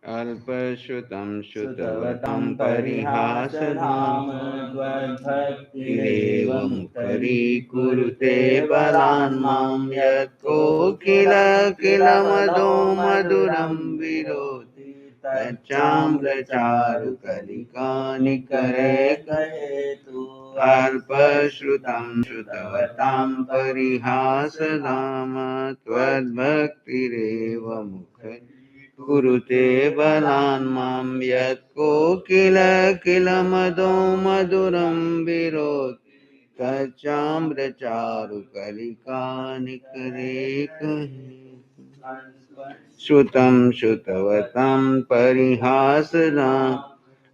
अल्पश्रुतं श्रुतवतं श्रुतवतं परिहासधाम परिहासधाम त्वद्भक्तिरेव त्वद्भक्तिरेव मुखरीकुरुते मुखरीकुरुते बलान् मां बलान्मां यत्कोकिल किल मदो मधुरं मधुरं विरोधि विरोधि तच्चाम्रचारुकलिका निकरे कहेतु अल्पश्रुतं श्रुतवतां श्रुतवतां परिहासधाम त्वद्भक्तिरेव मुखरीकुरुते कुरुते बलान् बलान् मां यत्कोकिल किल मदो मधुरं विरोध तच्चाम्रचारुकलिका निकरे कहे श्रुतं श्रुतवतं परिहासना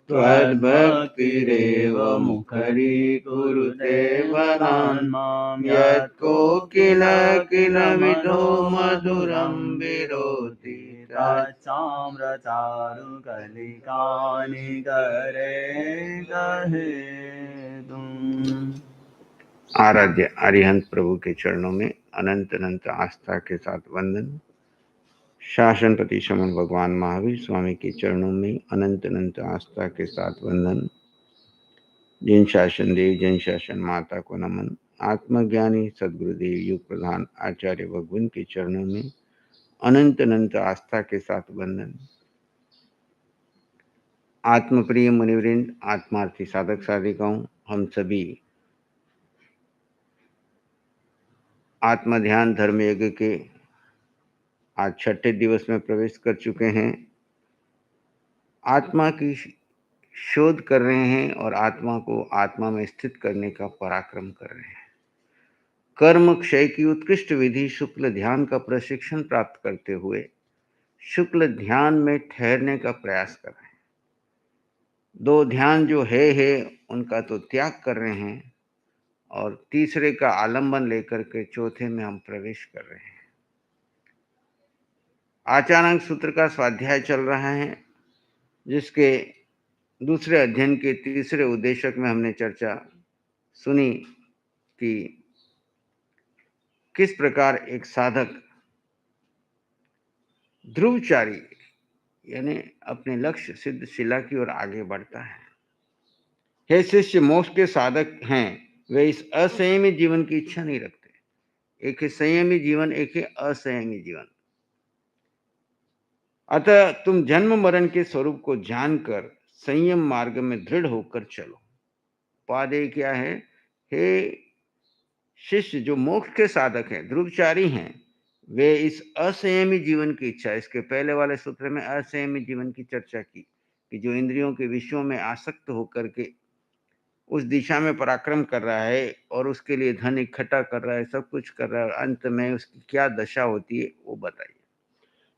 त्वद्भक्तिरेव मुखरीकुरुते बलान् यत्कोकिल किल विदो मधुरं विरोधि ताम्रचारुकलिकानिकरे कहे तुम। आराध्य अरिहंत प्रभु के चरणों में अनंत अनंत आस्था के साथ वंदन। शासनपति शमन भगवान महावीर स्वामी के चरणों में अनंत अनंत आस्था के साथ वंदन। जिन शासन देव जन शासन माता को नमन। आत्मज्ञानी सदगुरुदेव युग प्रधान आचार्य भगवान के चरणों में अनंत अनंत आस्था के साथ वंदन। आत्मप्रिय मुनिवृंद, आत्मार्थी साधक साधिकाओं, हम सभी आत्म ध्यान धर्म यज्ञ के आज छठे दिवस में प्रवेश कर चुके हैं। आत्मा की शोध कर रहे हैं और आत्मा को आत्मा में स्थित करने का पराक्रम कर रहे हैं। कर्म क्षय की उत्कृष्ट विधि शुक्ल ध्यान का प्रशिक्षण प्राप्त करते हुए शुक्ल ध्यान में ठहरने का प्रयास कर रहे हैं। दो ध्यान जो है उनका तो त्याग कर रहे हैं और तीसरे का आलंबन लेकर के चौथे में हम प्रवेश कर रहे हैं। आचारांक सूत्र का स्वाध्याय चल रहा है, जिसके दूसरे अध्ययन के तीसरे उद्देशक में हमने चर्चा सुनी कि किस प्रकार एक साधक ध्रुवचारी यानी अपने लक्ष्य सिद्ध शिला की ओर आगे बढ़ता है। हे शिष्य, मोक्ष के साधक हैं वे इस असंयमी जीवन की इच्छा नहीं रखते। एक है संयमी जीवन, एक है असंयमी जीवन। अतः तुम जन्म मरण के स्वरूप को जानकर संयम मार्ग में दृढ़ होकर चलो। उपादेय क्या है? हे शिष्य, जो मोक्ष के साधक हैं, ध्रुवचारी हैं, वे इस असंयमी जीवन की इच्छा, इसके पहले वाले सूत्र में असंयमी जीवन की चर्चा की कि जो इंद्रियों के विषयों में आसक्त होकर के उस दिशा में पराक्रम कर रहा है और उसके लिए धन इकट्ठा कर रहा है, सब कुछ कर रहा है, और अंत में उसकी क्या दशा होती है वो बताइए।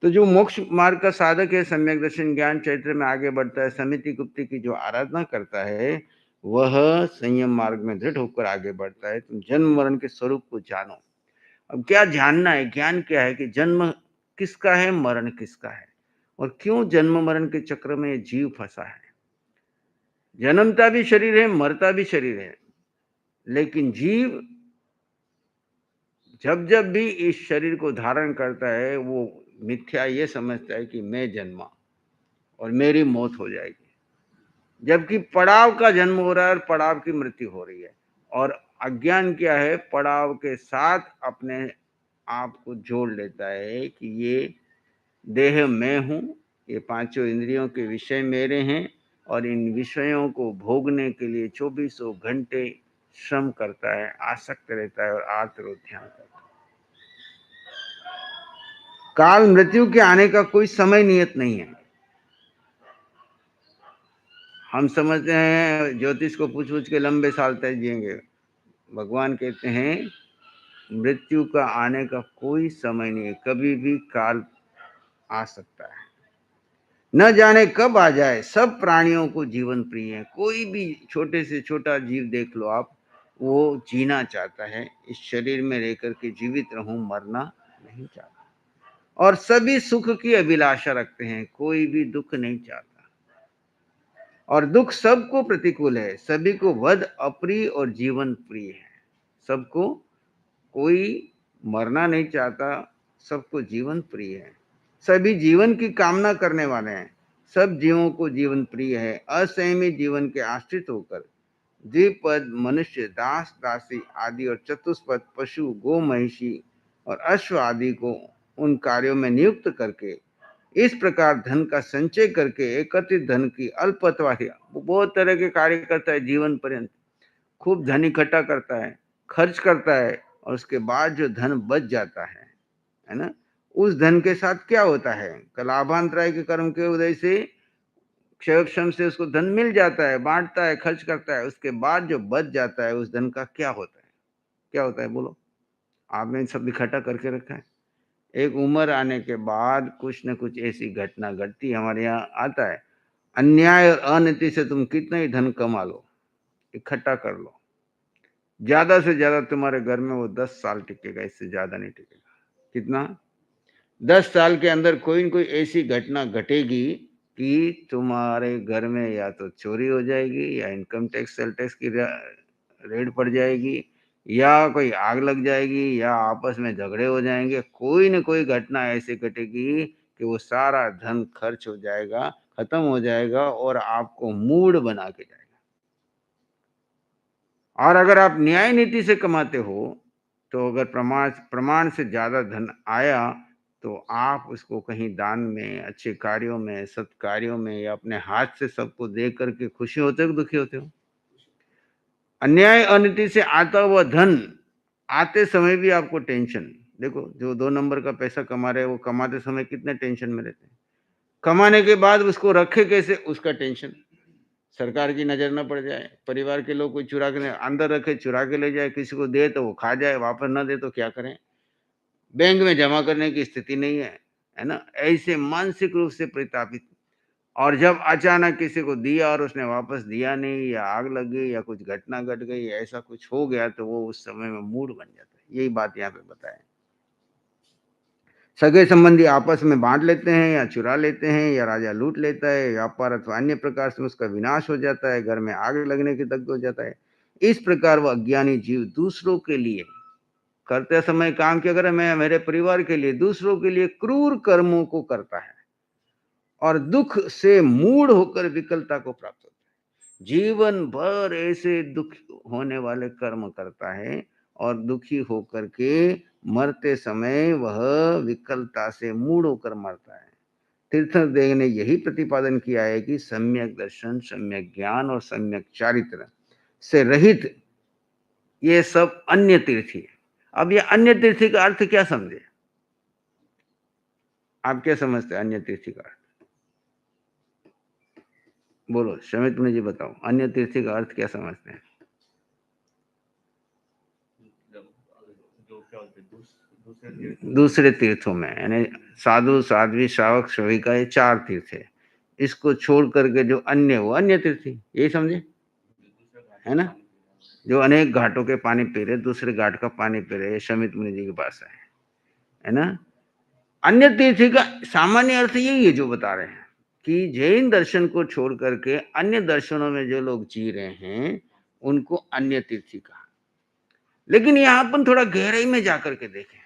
तो जो मोक्ष मार्ग का साधक है, सम्यक दर्शन ज्ञान चरित्र में आगे बढ़ता है, समिति गुप्ति की जो आराधना करता है, वह संयम मार्ग में दृढ़ होकर आगे बढ़ता है। तुम जन्म मरण के स्वरूप को जानो। अब क्या जानना है? ज्ञान क्या है कि जन्म किसका है, मरण किसका है, और क्यों जन्म मरण के चक्र में जीव फंसा है। जन्मता भी शरीर है, मरता भी शरीर है, लेकिन जीव जब जब भी इस शरीर को धारण करता है वो मिथ्या ये समझता है कि मैं जन्मा और मेरी मौत हो जाएगी, जबकि पड़ाव का जन्म हो रहा है और पड़ाव की मृत्यु हो रही है। और अज्ञान क्या है? पड़ाव के साथ अपने आप को जोड़ लेता है कि ये देह मैं हूं, ये पांचों इंद्रियों के विषय मेरे हैं, और इन विषयों को भोगने के लिए 24 घंटे श्रम करता है, आसक्त रहता है और आर्तरोध ध्यान करता है। काल मृत्यु के आने का कोई समय नियत नहीं है। हम समझते हैं ज्योतिष को पूछ पूछ के लंबे साल तक जिएंगे। भगवान कहते हैं मृत्यु का आने का कोई समय नहीं है, कभी भी काल आ सकता है, न जाने कब आ जाए। सब प्राणियों को जीवन प्रिय है। कोई भी छोटे से छोटा जीव देख लो आप, वो जीना चाहता है, इस शरीर में रहकर के जीवित रहूं, मरना नहीं चाहता। और सभी सुख की अभिलाषा रखते हैं, कोई भी दुख नहीं चाहता। और दुख सबको प्रतिकूल है, सभी को वध अप्रिय और जीवन प्रिय है। सबको, कोई मरना नहीं चाहता, सबको जीवन प्रिय है। सभी जीवन की कामना करने वाले हैं, सब जीवों को जीवन प्रिय है। असंयमी जीवन के आश्रित होकर द्विपद मनुष्य, दास दासी आदि और चतुष्पद पशु, गो महिषी और अश्व आदि को उन कार्यों में नियुक्त करके इस प्रकार धन का संचय करके एकत्रित धन की अल्पत्वाही, बहुत तरह के कार्य करता है जीवन पर्यंत, खूब धन इकट्ठा करता है, खर्च करता है, और उसके बाद जो धन बच जाता है ना, उस धन के साथ क्या होता है? कलाभांतराय के कर्म के उदय से क्षयक्षम से उसको धन मिल जाता है, बांटता है, खर्च करता है, उसके बाद जो बच जाता है उस धन का क्या होता है? क्या होता है बोलो? आपने सब इकट्ठा करके रखा है, एक उम्र आने के बाद कुछ न कुछ ऐसी घटना घटती है। हमारे यहाँ आता है, अन्याय और अनीति से तुम कितना ही धन कमा लो, इकट्ठा कर लो, ज्यादा से ज्यादा तुम्हारे घर में वो 10 साल टिकेगा, इससे ज्यादा नहीं टिकेगा। कितना? 10 साल के अंदर कोई न कोई ऐसी घटना घटेगी कि तुम्हारे घर में या तो चोरी हो जाएगी, या इनकम टैक्स सेल टैक्स की रेड पड़ जाएगी, या कोई आग लग जाएगी, या आपस में झगड़े हो जाएंगे। कोई न कोई घटना ऐसी घटेगी कि वो सारा धन खर्च हो जाएगा, खत्म हो जाएगा, और आपको मूड बना के जाएगा। और अगर आप न्याय नीति से कमाते हो, तो अगर प्रमाण से ज्यादा धन आया, तो आप उसको कहीं दान में, अच्छे कार्यों में, सत्कार्यों में, या अपने हाथ से सबको दे करके खुशी होते हो, दुखी होते हो? अन्याय अनीति से आता हुआ धन आते समय भी आपको टेंशन। देखो, जो 2 नंबर का पैसा कमा रहे हैं, वो कमाते समय कितने टेंशन में रहते हैं, कमाने के बाद उसको रखे कैसे, उसका टेंशन। सरकार की नजर न पड़ जाए, परिवार के लोग कोई चुरा के अंदर रखे, चुरा के ले जाए, किसी को दे तो वो खा जाए, वापस ना दे तो क्या करें, बैंक में जमा करने की स्थिति नहीं है ना, ऐसे मानसिक रूप से प्रतापित। और जब अचानक किसी को दिया और उसने वापस दिया नहीं, या आग लग गई, या कुछ घटना घट गई, ऐसा कुछ हो गया, तो वो उस समय में मूड बन जाता है। यही बात यहाँ पे बताए। सगे संबंधी आपस में बांट लेते हैं, या चुरा लेते हैं, या राजा लूट लेता है, व्यापार अथवा अन्य प्रकार से उसका विनाश हो जाता है, घर में आग लगने की दग्ध हो जाता है। इस प्रकार वह अज्ञानी जीव दूसरों के लिए करते समय काम किया करे, मैं मेरे परिवार के लिए, दूसरों के लिए क्रूर कर्मों को करता है, और दुख से मूड होकर विकलता को प्राप्त होता है। जीवन भर ऐसे दुख होने वाले कर्म करता है, और दुखी होकर के मरते समय वह विकलता से मूड होकर मरता है। तीर्थदेव ने यही प्रतिपादन किया है कि सम्यक दर्शन, सम्यक ज्ञान और सम्यक चारित्र से रहित ये सब अन्य तीर्थी है। अब ये अन्य तीर्थी का अर्थ क्या समझे? आप क्या समझते हैं अन्य तीर्थी का अर्थ? बोलो शमित मुनि जी, बताओ, अन्य तीर्थी का अर्थ क्या समझते हैं? दूसरे तीर्थों में, यानी साधु साध्वी श्रावक सभी का ये 4 तीर्थ है, इसको छोड़ करके जो अन्य, वो अन्य तीर्थी, यही समझे, है ना? जो अनेक घाटों के पानी पी रहे, दूसरे घाट का पानी पी रहे, शमित मुनि जी के पास है ना? अन्य तीर्थी का सामान्य अर्थ यही है जो बता रहे हैं, कि जैन दर्शन को छोड़ करके अन्य दर्शनों में जो लोग जी रहे हैं, उनको अन्य तीर्थी कहा। लेकिन यहां अपन थोड़ा गहराई में जाकर के देखें,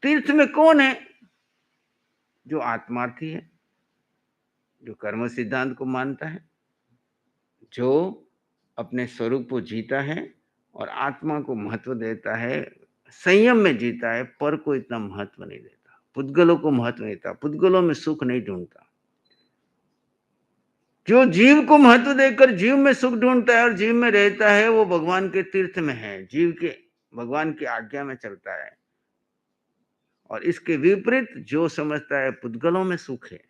तीर्थ में कौन है? जो आत्मार्थी है, जो कर्म सिद्धांत को मानता है, जो अपने स्वरूप को जीता है और आत्मा को महत्व देता है, संयम में जीता है, पर को इतना महत्व नहीं देता, पुद्गलों को महत्व नहीं देता, पुद्गलों में सुख नहीं ढूंढता। जो जीव को महत्व देकर जीव में सुख ढूंढता है और जीव में रहता है, वो भगवान के तीर्थ में है, जीव के भगवान की आज्ञा में चलता है। और इसके विपरीत जो समझता है पुद्गलों में सुख है,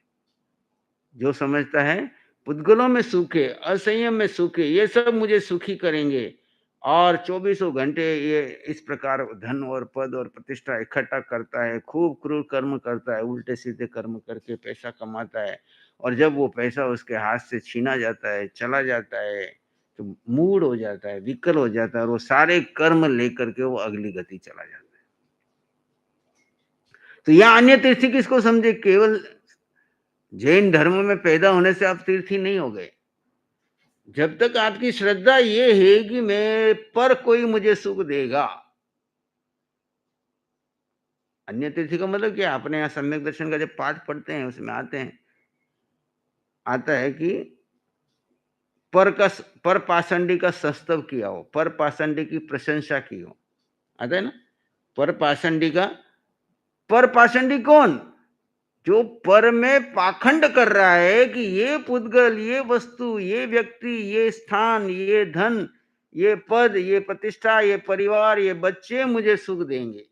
जो समझता है पुद्गलों में सुख है, असंयम में सुख है, ये सब मुझे सुखी करेंगे, और 24 घंटे ये इस प्रकार धन और पद और प्रतिष्ठा इकट्ठा करता है, खूब क्रूर कर्म करता है, उल्टे सीधे कर्म करके पैसा कमाता है, और जब वो पैसा उसके हाथ से छीना जाता है, चला जाता है, तो मूड हो जाता है, विकल हो जाता है, और वो सारे कर्म लेकर के वो अगली गति चला जाता है। तो यह अन्य तीर्थी किसको समझे? केवल जैन धर्म में पैदा होने से आप तीर्थी नहीं हो गए। जब तक आपकी श्रद्धा ये है कि मैं पर कोई मुझे सुख देगा। अन्य तीर्थी का मतलब क्या? अपने यहाँ सम्यक दर्शन का जब पाठ पढ़ते हैं, उसमें आते हैं, आता है कि पर पाषंडी का सस्तव किया हो, पर पाषंडी की प्रशंसा की हो। आता है ना? पर पाषंडी का, पर पाषंडी कौन? जो पर में पाखंड कर रहा है कि ये पुद्गल, ये वस्तु, ये व्यक्ति, ये स्थान, ये धन, ये पद, ये प्रतिष्ठा, ये परिवार, ये बच्चे मुझे सुख देंगे,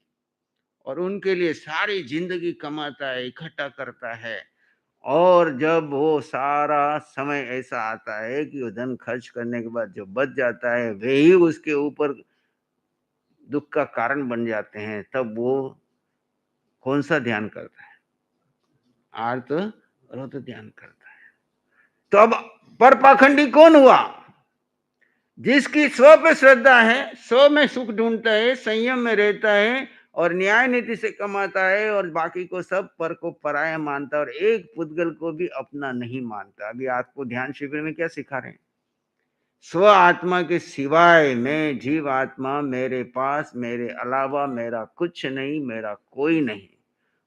और उनके लिए सारी जिंदगी कमाता है, इकट्ठा करता है। और जब वो सारा समय ऐसा आता है कि वो धन खर्च करने के बाद जो बच जाता है, वे ही उसके ऊपर दुख का कारण बन जाते हैं, तब वो कौन सा ध्यान करता है? आर्त रत ध्यान करता है। तो अब पर पाखंडी कौन हुआ? जिसकी स्व पे श्रद्धा है, स्व में सुख ढूंढता है, संयम में रहता है और न्याय नीति से कमाता है, और बाकी को सब पर को पराया मानता है, और एक पुद्गल को भी अपना नहीं मानता। अभी आपको ध्यान शिविर में क्या सिखा रहे हैं? स्व आत्मा के सिवाय मैं जीव आत्मा, मेरे पास मेरे अलावा मेरा कुछ नहीं, मेरा कोई नहीं,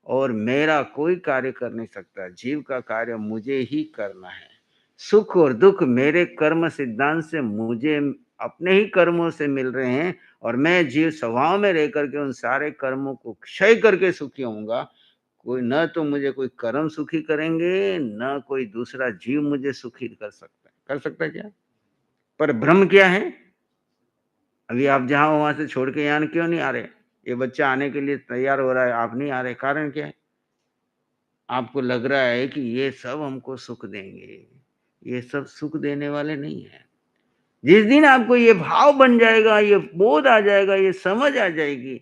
और मेरा कोई कार्य कर नहीं सकता। जीव का कार्य मुझे ही करना है। सुख और दुख मेरे कर्म सिद्धांत से मुझे अपने ही कर्मों से मिल रहे हैं, और मैं जीव स्वभाव में रह करके उन सारे कर्मों को क्षय करके सुखी होऊंगा। कोई न तो मुझे कोई कर्म सुखी करेंगे, न कोई दूसरा जीव मुझे सुखी कर सकता है। कर सकता है क्या? पर भ्रम क्या है? अभी आप जहां हो वहां से छोड़ के यहाँ क्यों नहीं आ रहे? ये बच्चा आने के लिए तैयार हो रहा है, आप नहीं आ रहे, कारण क्या है? आपको लग रहा है कि ये सब हमको सुख देंगे। ये सब सुख देने वाले नहीं है। जिस दिन आपको ये भाव बन जाएगा, ये बोध आ जाएगा, ये समझ आ जाएगी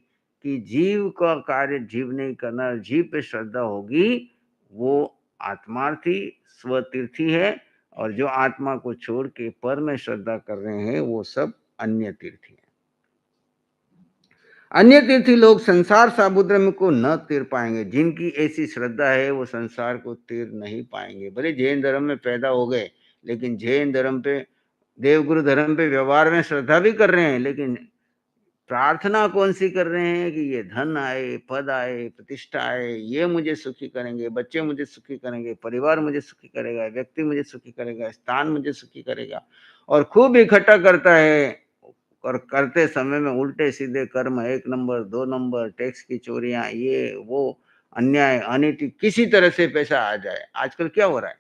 कि जीव का कार्य जीव नहीं करना, जीव पे श्रद्धा होगी, वो आत्मार्थी स्वतीर्थी है, और जो आत्मा को छोड़ के पर में श्रद्धा कर रहे हैं, वो सब अन्य तीर्थी हैं। अन्य तीर्थी लोग संसार समुद्र में को न तीर पाएंगे। जिनकी ऐसी श्रद्धा है वो संसार को तीर नहीं पाएंगे। भले जैन धर्म में पैदा हो गए, लेकिन जैन धर्म पे, देवगुरु धर्म पे व्यवहार में श्रद्धा भी कर रहे हैं, लेकिन प्रार्थना कौन सी कर रहे हैं कि ये धन आए, पद आए, प्रतिष्ठा आए, ये मुझे सुखी करेंगे, बच्चे मुझे सुखी करेंगे, परिवार मुझे सुखी करेगा, व्यक्ति मुझे सुखी करेगा, स्थान मुझे सुखी करेगा, और खूब इकट्ठा करता है। और करते समय में उल्टे सीधे कर्म, 1 नंबर 2 नंबर, टैक्स की चोरियां, ये वो अन्याय अनीति, किसी तरह से पैसा आ जाए। आजकल क्या हो रहा है?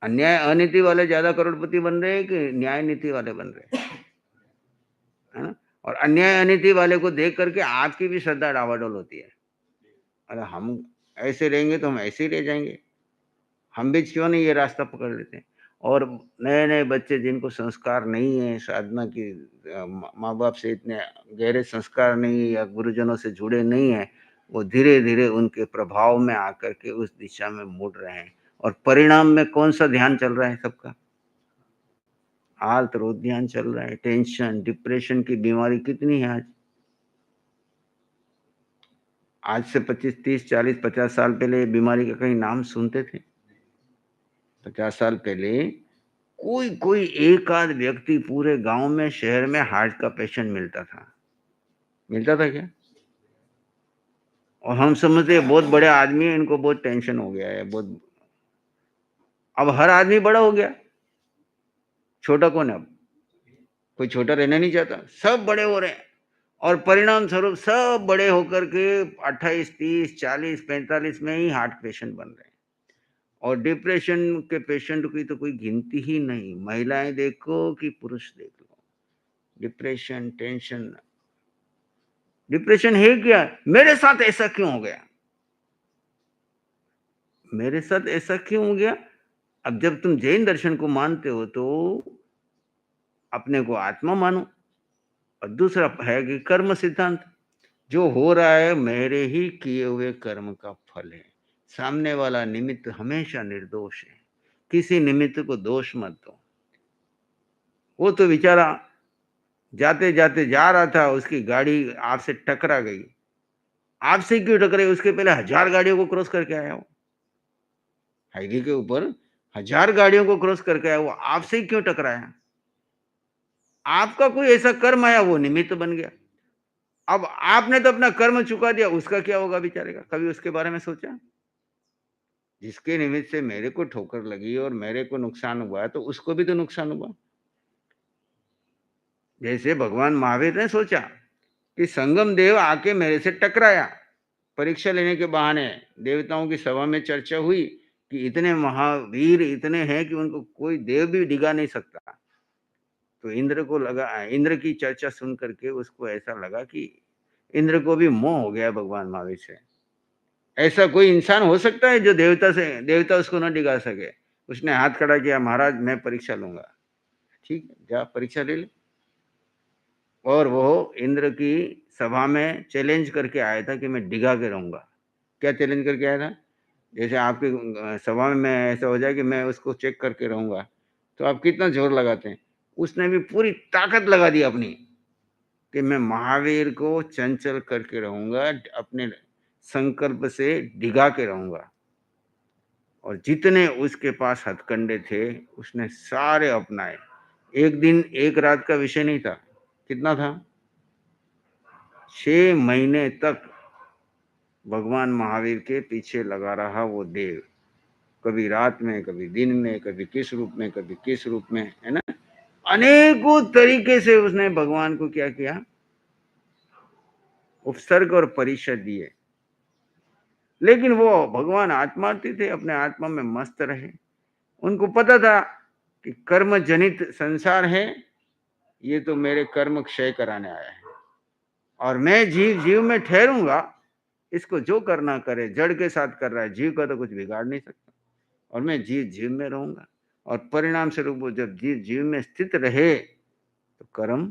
अन्याय अनीति वाले ज्यादा करोड़पति बन रहे हैं कि न्याय नीति वाले बन रहे हैं? है ना? और अन्याय अनीति वाले को देख करके आपकी भी श्रद्धा डावाडोल होती है। अरे हम ऐसे रहेंगे तो हम ऐसे ही रह जाएंगे, हम भी क्यों नहीं ये रास्ता पकड़ लेते हैं? और नए-नए बच्चे जिनको संस्कार नहीं है, साधना की माँ-बाप से इतने गहरे संस्कार नहीं है, या गुरुजनों से जुड़े नहीं हैं, वो धीरे-धीरे उनके प्रभाव में आकर के उस दिशा में मुड़ रहे हैं। और परिणाम में कौन-सा ध्यान चल रहा है सबका? आर्त-रोध ध्यान चल रहा है। टेंशन, डिप्रेशन की बीमारी कितनी है आज? आज से 25, 30, 40, 50 साल पहले बीमारी का कहीं नाम सुनते थे? 50 साल पहले कोई एक आध व्यक्ति पूरे गांव में, शहर में हार्ट का पेशेंट मिलता था। मिलता था क्या? और हम समझते हैं बहुत बड़े आदमी है, इनको बहुत टेंशन हो गया है, बहुत। अब हर आदमी बड़ा हो गया, छोटा कौन है अब? कोई छोटा रहना नहीं चाहता, सब बड़े हो रहे हैं। और परिणाम स्वरूप सब बड़े होकर के 28, 30, 40, 45 में ही हार्ट पेशेंट बन रहे हैं। और डिप्रेशन के पेशेंट की तो कोई गिनती ही नहीं, महिलाएं देखो कि पुरुष देख लो। Depression, tension. डिप्रेशन है क्या? मेरे साथ ऐसा क्यों हो गया? मेरे साथ ऐसा क्यों हो गया? अब जब तुम जैन दर्शन को मानते हो तो अपने को आत्मा मानो, और दूसरा है कि कर्म सिद्धांत। जो हो रहा है मेरे ही किए हुए कर्म का फल है। सामने वाला निमित्त हमेशा निर्दोष है। किसी निमित्त को दोष मत दो। वो तो बेचारा जाते जाते जा रहा था, उसकी गाड़ी आपसे टकरा गई। आपसे क्यों टकराई? उसके पहले 1000 गाड़ियों को क्रॉस करके आया वो। हाईवे के ऊपर 1000 गाड़ियों को क्रॉस करके आया वो, आपसे ही क्यों टकराया? आपका कोई ऐसा कर्म आया, वो निमित्त बन गया। अब आपने तो अपना कर्म चुका दिया, उसका क्या होगा बेचारे का? कभी उसके बारे में सोचा? जिसके निमित्त से मेरे को ठोकर लगी और मेरे को नुकसान हुआ तो उसको भी तो नुकसान हुआ। जैसे भगवान महावीर ने सोचा कि संगम देव आके मेरे से टकराया, परीक्षा लेने के बहाने। देवताओं की सभा में चर्चा हुई कि इतने महावीर इतने हैं कि उनको कोई देव भी डिगा नहीं सकता। तो इंद्र को लगा, इंद्र की चर्चा सुन करके उसको ऐसा लगा कि इंद्र को भी मोह हो गया भगवान महावीर से। ऐसा कोई इंसान हो सकता है जो देवता उसको न डिगा सके। उसने हाथ खड़ा किया, महाराज मैं परीक्षा लूंगा। ठीक है, जा परीक्षा ले ले। और वो इंद्र की सभा में चैलेंज करके आया था कि मैं डिगा के रहूंगा। क्या चैलेंज करके आया था? जैसे आपकी सभा में ऐसा हो जाए कि मैं उसको चेक करके रहूंगा, तो आप कितना जोर लगाते हैं। उसने भी पूरी ताकत लगा दी अपनी कि मैं महावीर को चंचल करके रहूंगा, अपने संकल्प से डिगा के रहूंगा। और जितने उसके पास हथकंडे थे उसने सारे अपनाए। एक दिन एक रात का विषय नहीं था। कितना था? 6 महीने तक भगवान महावीर के पीछे लगा रहा वो देव। कभी रात में, कभी दिन में, कभी किस रूप में, कभी किस रूप में, है ना। अनेकों तरीके से उसने भगवान को क्या किया? उपसर्ग और परिषद दिए। लेकिन वो भगवान आत्मार्थी थे, अपने आत्मा में मस्त रहे। उनको पता था कि कर्म जनित संसार है, ये तो मेरे कर्म क्षय कराने आया है और मैं जीव जीव में ठहरूंगा। इसको जो करना करे, जड़ के साथ कर रहा है, जीव का तो कुछ बिगाड़ नहीं सकता। और मैं जीव जीव में रहूंगा और परिणाम स्वरूप वो जब जीव जीव में स्थित रहे तो कर्म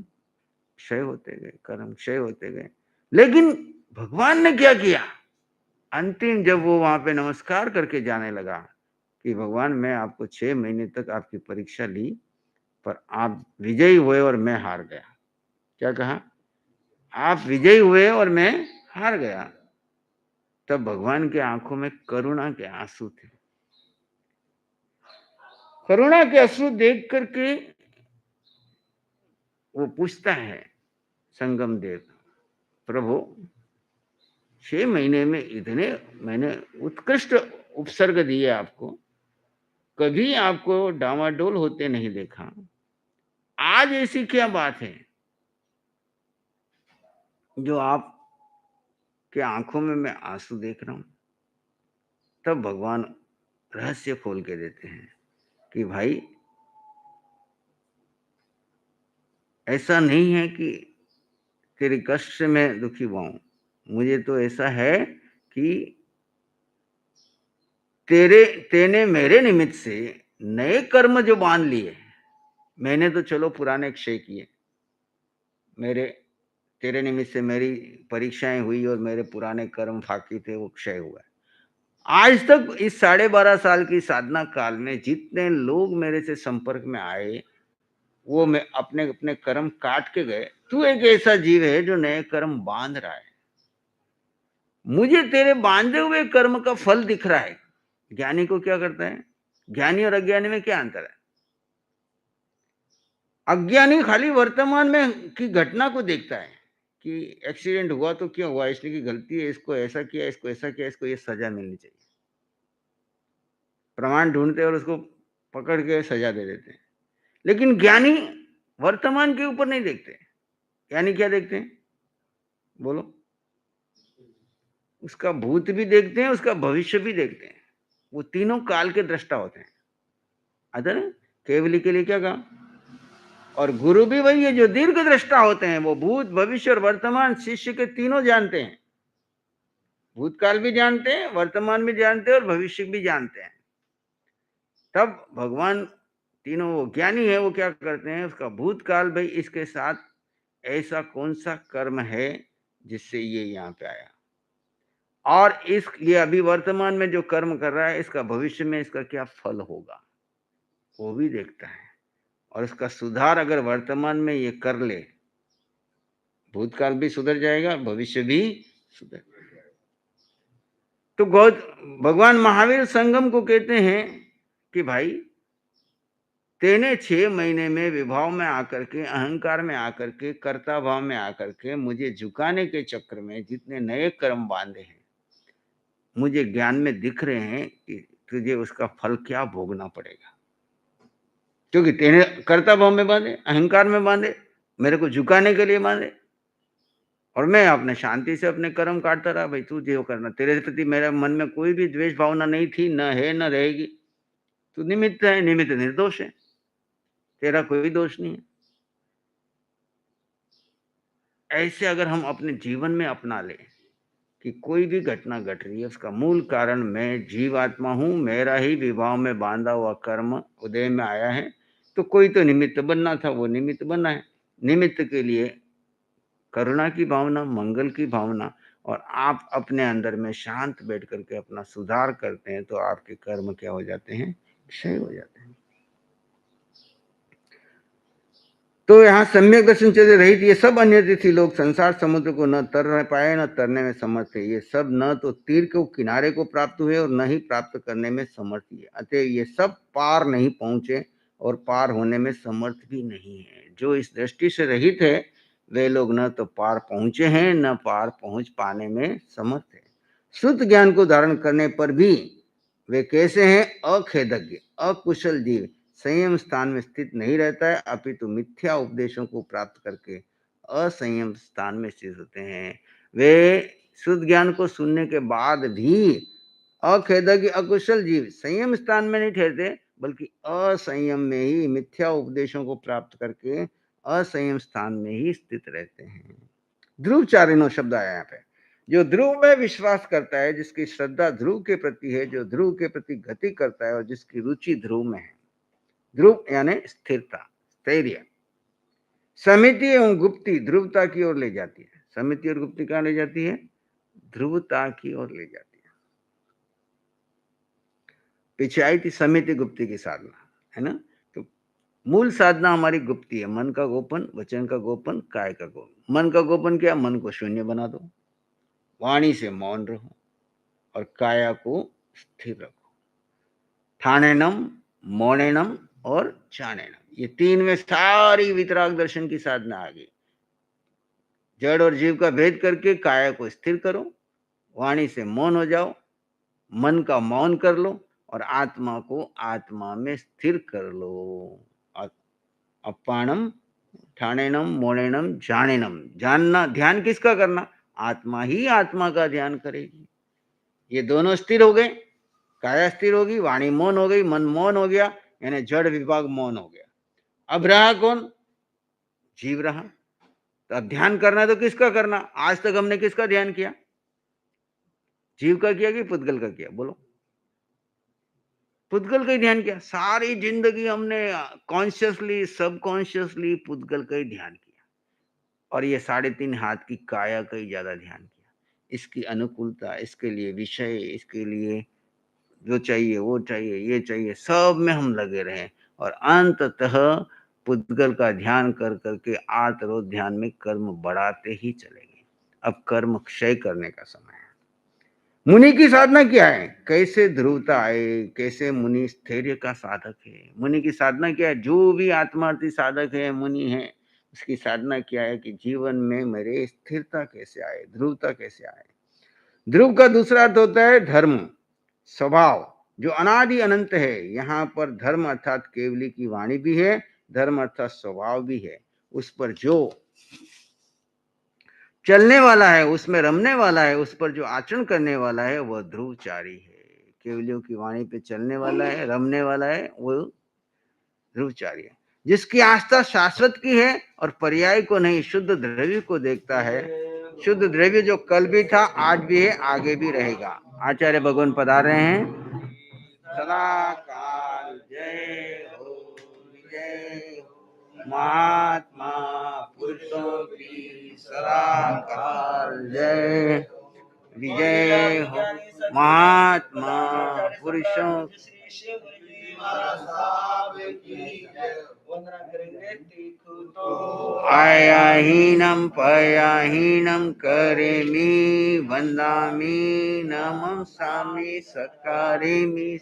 क्षय होते गए, कर्म क्षय होते गए। लेकिन भगवान ने क्या किया? अंतिम जब वो वहां पे नमस्कार करके जाने लगा कि भगवान मैं आपको 6 महीने तक आपकी परीक्षा ली, पर आप विजयी हुए और मैं हार गया। क्या कहा? आप विजयी हुए और मैं हार गया। तब भगवान के आंखों में करुणा के आंसू थे। करुणा के आंसू देख करके वो पूछता है संगम देव, प्रभु 6 महीने में इतने मैंने उत्कृष्ट उपसर्ग दिए आपको, कभी आपको डामाडोल होते नहीं देखा, आज ऐसी क्या बात है जो आप के आंखों में मैं आंसू देख रहा हूं? तब भगवान रहस्य खोल के देते हैं कि भाई ऐसा नहीं है कि तेरे कष्ट से मैं दुखी हुआ हूं। मुझे तो ऐसा है कि तेने मेरे निमित्त से नए कर्म जो बांध लिए। मैंने तो चलो पुराने क्षय किए, मेरे तेरे निमित्त से मेरी परीक्षाएं हुई और मेरे पुराने कर्म फाकी थे वो क्षय हुआ। आज तक इस 12.5 साल की साधना काल में जितने लोग मेरे से संपर्क में आए, वो मैं अपने अपने कर्म काट के गए। तू एक ऐसा जीव है जो नए कर्म बांध रहा है। मुझे तेरे बांधे हुए कर्म का फल दिख रहा है। ज्ञानी को क्या करता है? ज्ञानी और अज्ञानी में क्या अंतर है? अज्ञानी खाली वर्तमान में की घटना को देखता है कि एक्सीडेंट हुआ तो क्यों हुआ, इसने की गलती है, इसको ऐसा किया, इसको ऐसा किया, इसको ये सजा मिलनी चाहिए। प्रमाण ढूंढते और उसको पकड़ के सजा दे देते हैं। लेकिन ज्ञानी वर्तमान के ऊपर नहीं देखते। ज्ञानी क्या देखते हैं? बोलो। उसका भूत भी देखते हैं, उसका भविष्य भी देखते हैं। वो तीनों काल के दृष्टा होते हैं। अदर केवली के लिए क्या कहा? और गुरु भी वही है जो दीर्घ दृष्टा होते हैं। वो भूत, भविष्य और वर्तमान शिष्य के तीनों जानते हैं। भूतकाल भी जानते हैं, वर्तमान भी जानते हैं और भविष्य भी जानते हैं। तब भगवान तीनों, वो ज्ञानी है, वो क्या करते हैं? उसका भूतकाल, भाई इसके साथ ऐसा कौन सा कर्म है जिससे ये यहाँ पे आया, और इस ये अभी वर्तमान में जो कर्म कर रहा है इसका भविष्य में इसका क्या फल होगा, वो भी देखता है। और इसका सुधार अगर वर्तमान में ये कर ले, भूतकाल भी सुधर जाएगा, भविष्य भी सुधर जाएगा। तो भगवान महावीर संगम को कहते हैं कि भाई तेने 6 महीने में विभाव में आकर के, अहंकार में आकर के, कर्ता भाव में आकर के मुझे झुकाने के चक्कर में जितने नए कर्म बांधे हैं, मुझे ज्ञान में दिख रहे हैं कि तुझे उसका फल क्या भोगना पड़ेगा, क्योंकि तेरे कर्ता भाव में बांधे, अहंकार में बांधे, मेरे को झुकाने के लिए बांधे, और मैं अपने शांति से अपने कर्म काटता रहा। भाई तू जो करना, तेरे प्रति मेरे मन में कोई भी द्वेष भावना नहीं थी, न है न रहेगी। तू निमित्त है, निमित्त निर्दोष है, तेरा कोई दोष नहीं है। ऐसे अगर हम अपने जीवन में अपना ले कि कोई भी घटना घट रही है उसका मूल कारण मैं जीवात्मा हूं, मेरा ही विभाव में बांधा हुआ कर्म उदय में आया है, तो कोई तो निमित्त बनना था, वो निमित्त बना है। निमित्त के लिए करुणा की भावना, मंगल की भावना, और आप अपने अंदर में शांत बैठ करके अपना सुधार करते हैं, तो आपके कर्म क्या हो जाते हैं, क्षय हो जाते हैं। तो यहाँ सम्यक दर्शन से रहित ये सब अन्य तिथि लोग संसार समुद्र को न तर पाए न तरने में समर्थ है। ये सब न तो तीर को किनारे को प्राप्त हुए और न ही प्राप्त करने में समर्थ है। अतः ये सब पार नहीं पहुंचे और पार होने में समर्थ भी नहीं है। जो इस दृष्टि से रहित है वे लोग न तो पार पहुंचे हैं न पार पहुंच पाने में समर्थ है। शुद्ध ज्ञान को धारण करने पर भी वे कैसे हैं, अखेदज्ञ अकुशल जीव संयम स्थान में स्थित नहीं रहता है, अपितु मिथ्या उपदेशों को प्राप्त करके असंयम स्थान में स्थित होते हैं। वे शुद्ध ज्ञान को सुनने के बाद भी अखेदज्ञ अकुशल जीव संयम स्थान में नहीं ठहरते, बल्कि असंयम में ही मिथ्या उपदेशों को प्राप्त करके असंयम स्थान में ही स्थित रहते हैं। ध्रुवचारिणो शब्द आया यहाँ पे। जो ध्रुव में विश्वास करता है, जिसकी श्रद्धा ध्रुव के प्रति है, जो ध्रुव के प्रति गति करता है और जिसकी रुचि ध्रुव में है। ध्रुव यानी स्थिरता, स्थैर्य। समिति एवं गुप्ति ध्रुवता की ओर ले जाती है। समिति और गुप्ति कहाँ ले जाती है, ध्रुवता की ओर ले जाती है। पीछे आई थी समिति गुप्ति की साधना, है ना। तो मूल साधना हमारी गुप्ति है, मन का गोपन, वचन का गोपन, काय का गोपन। मन का गोपन क्या, मन को शून्य बना दो, वाणी से मौन रहो और काया को स्थिर रखो। ठाणेनम, मौनेनम और चाणेनम, ये तीन में सारी वितराग दर्शन की साधना आ गई। जड़ और जीव का भेद करके काया को स्थिर करो, वाणी से मौन हो जाओ, मन का मौन कर लो और आत्मा को आत्मा में स्थिर कर लो। अपाणम, ठाणेनम, मौनेनम, जानेनम। जानना, ध्यान किसका करना, आत्मा ही आत्मा का ध्यान करेगी। ये दोनों स्थिर हो गए, काया स्थिर होगी, वाणी मौन हो गई, मन मौन हो गया, यानी जड़ विभाग मौन हो गया। अब रहा कौन, जीव रहा। तो अब ध्यान करना तो किसका करना, आज तक हमने किसका ध्यान किया, जीव का किया कि पुद्गल का किया, बोलो। पुद्गल का ही ध्यान किया। सारी जिंदगी हमने कॉन्शियसली सबकॉन्शियसली पुद्गल का ही ध्यान किया, और ये 3.5 हाथ की काया का ही ज्यादा ध्यान किया। इसकी अनुकूलता, इसके लिए विषय, इसके लिए जो चाहिए वो चाहिए ये चाहिए, सब में हम लगे रहे, और अंततः पुद्गल का ध्यान कर करके आत्मरोध ध्यान में कर्म बढ़ाते ही चले गए। अब कर्म क्षय करने का समय है। मुनि की साधना क्या है, कैसे ध्रुवता आए, कैसे मुनि स्थैर्य का साधक है। मुनि की साधना क्या है, जो भी आत्मार्थी साधक है, मुनि है, उसकी साधना क्या है कि जीवन में मेरे स्थिरता कैसे आए, ध्रुवता कैसे आए। ध्रुव का दूसरा अर्थ होता है धर्म, स्वभाव, जो अनादि अनंत है। यहाँ पर धर्म अर्थात केवली की वाणी भी है, धर्म अर्थात स्वभाव भी है। उस पर जो चलने वाला है, उसमें रमने वाला है, उस पर जो आचरण करने वाला है, वह ध्रुवचारी है। केवलियों की वाणी पे चलने वाला है, रमने वाला है, वो ध्रुवचारी है। जिसकी आस्था शाश्वत की है और पर्याय को नहीं, शुद्ध द्रव्य को देखता है। शुद्ध द्रव्य जो कल भी था, आज भी है, आगे भी रहेगा। आचार्य भगवान पधार रहे हैं। सदा काल जय हो, जय हो। महात्मा पुरुषों की सदा काल जय, विजय हो। महात्मा पुरुषों आयाहीनम पयाहीनम करेमि वंदामि नमस्कामि सत्कारेमि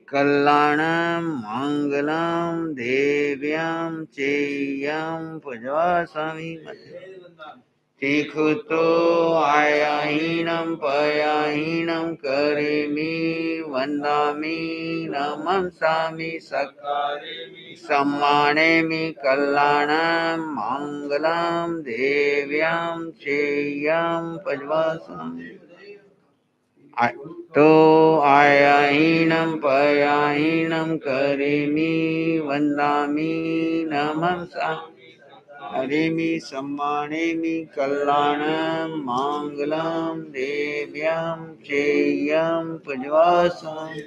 कल्याणं मंगलम देव्यं चेयं पूजवासामि। तीखुतो आयाहीनम पयाहीनम करेमि वन्दामि नमस्सामि सम्मानयामि कल्याणं मङ्गलं देव्यां चेयं पद्मासनं तो आयाहीनं पयाहीनं करिमि वन्दामि नमस्सामि हरिमि सम्मानयामि कल्याणं मङ्गलं देव्यां चेयं पद्मासनं।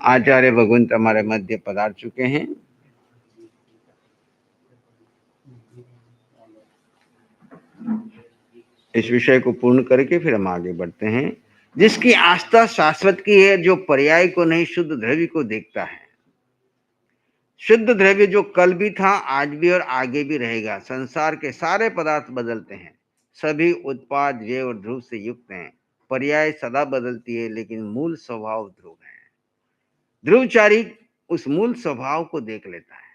आचार्य भगवंत हमारे मध्य पधार चुके हैं। इस विषय को पूर्ण करके फिर हम आगे बढ़ते हैं। जिसकी आस्था शाश्वत की है, जो पर्याय को नहीं शुद्ध द्रव्य को देखता है। शुद्ध द्रव्य जो कल भी था, आज भी और आगे भी रहेगा। संसार के सारे पदार्थ बदलते हैं, सभी उत्पाद व्यय और ध्रुव से युक्त हैं। पर्याय सदा बदलती है, लेकिन मूल स्वभाव ध्रुव है। ध्रुवचारी उस मूल स्वभाव को देख लेता है।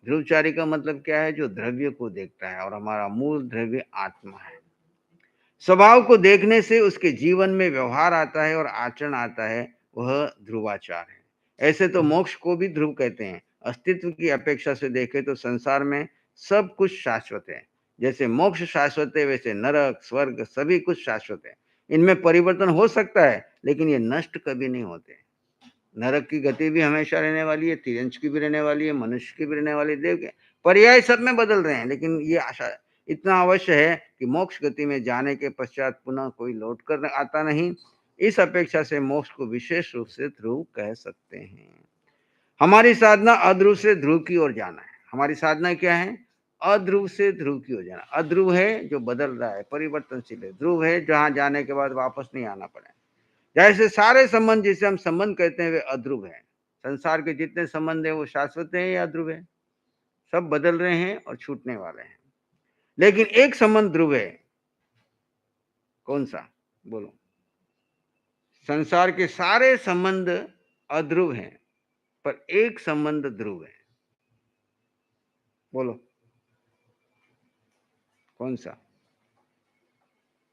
ध्रुवचारी का मतलब क्या है? जो द्रव्य को देखता है, और हमारा मूल द्रव्य आत्मा है। स्वभाव को देखने से उसके जीवन में व्यवहार आता है और आचरण आता है, वह ध्रुवाचार है। ऐसे तो मोक्ष को भी ध्रुव कहते हैं। अस्तित्व की अपेक्षा से देखें तो संसार में सब कुछ शाश्वत है। जैसे मोक्ष शाश्वत है, वैसे नरक स्वर्ग सभी कुछ शाश्वत है। इनमें परिवर्तन हो सकता है, लेकिन ये नष्ट कभी नहीं होते। नरक की गति भी हमेशा रहने वाली है, तिरंज की भी रहने वाली है, मनुष्य की भी रहने वाली है। देव के पर्याय सब में बदल रहे हैं, लेकिन ये आशा इतना अवश्य है कि मोक्ष गति में जाने के पश्चात पुनः कोई लौट कर आता नहीं। इस अपेक्षा से मोक्ष को विशेष रूप से ध्रुव कह सकते हैं। हमारी साधना अध्रुव से ध्रुव की ओर जाना है। हमारी साधना क्या है? अध्रुव से ध्रुव की ओर जाना। अध्रुव है जो बदल रहा है, परिवर्तनशील है। ध्रुव है जहां जाने के बाद वापस नहीं आना पड़े। जैसे सारे संबंध जिसे हम संबंध कहते हैं, वे अध्रुव है। संसार के जितने संबंध है वो शाश्वत है या अध्रुव है? सब बदल रहे हैं और छूटने वाले हैं। लेकिन एक संबंध ध्रुव है। कौन सा? बोलो। संसार के सारे संबंध अध्रुव हैं, पर एक संबंध ध्रुव है। बोलो कौन सा?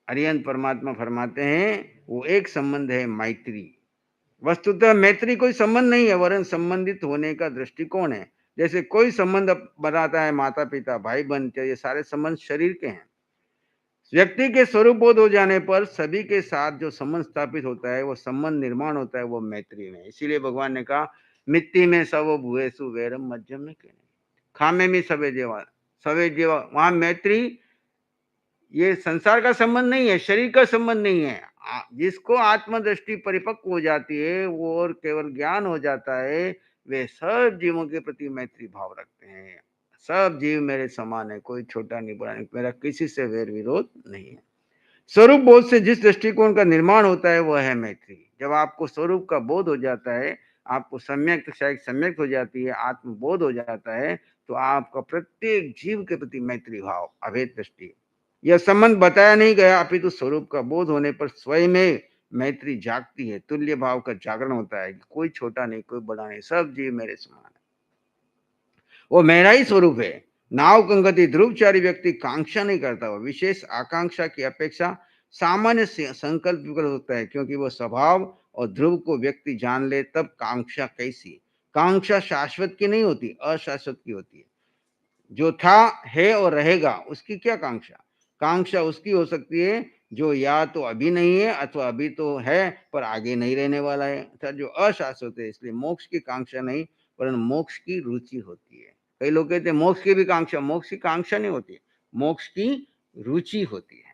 अरिहंत परमात्मा फरमाते हैं वो एक संबंध है, मैत्री। वस्तुतः मैत्री कोई संबंध नहीं है, वरन संबंधित होने का दृष्टिकोण है। जैसे कोई संबंध बनाता है माता पिता भाई बहन, ये सारे संबंध शरीर के हैं। व्यक्ति के स्वरूप बोध हो जाने पर सभी के साथ जो संबंध स्थापित होता है, वो संबंध निर्माण होता है, वो मैत्री में। इसीलिए भगवान ने कहा मिट्टी में सब भूएसु वैरम मध्यम में कहने, खामे में सवे जेवा। वहां मैत्री ये संसार का संबंध नहीं है, शरीर का संबंध नहीं है। जिसको आत्मदृष्टि परिपक्व हो जाती है, वो और केवल ज्ञान हो जाता है, वे सब जीवों के प्रति मैत्री भाव रखते हैं। सब जीव मेरे समान है, कोई छोटा नहीं बड़ा नहीं, मेरा किसी से वैर विरोध नहीं है। स्वरूप बोध से जिस दृष्टिकोण का निर्माण होता है वह है मैत्री। जब आपको स्वरूप का बोध हो जाता है, आपको सम्यक सम्यक हो जाती है, आत्मबोध हो जाता है, तो आपका प्रत्येक जीव के प्रति मैत्री भाव, अभेद दृष्टि, यह संबंध बताया नहीं गया, अपितु तो स्वरूप का बोध होने पर स्वयं में मैत्री जागती है। तुल्य भाव का जागरण होता है कि कोई छोटा नहीं, कोई बड़ा नहीं, सब जीव मेरे समान है, वो मेरा ही स्वरूप है। नाव कंगति ध्रुवचारी व्यक्ति कांक्षा नहीं करता, वो विशेष आकांक्षा की अपेक्षा सामान्य संकल्प विकल्प होता है, क्योंकि वो स्वभाव और ध्रुव को व्यक्ति जान ले तब कांक्षा कैसी। कांक्षा शाश्वत की नहीं होती, अशाश्वत की होती है। जो था है और रहेगा, उसकी क्या कांक्षा? कांक्षा उसकी हो सकती है जो या तो अभी नहीं है, अथवा अभी तो है पर आगे नहीं रहने वाला है, अर्थात जो अशाश्वत है। इसलिए मोक्ष की कांक्षा नहीं, परंतु मोक्ष की रुचि होती है। कई लोग कहते हैं मोक्ष की भी कांक्षा। मोक्ष की कांक्षा नहीं होती, मोक्ष की रुचि होती है।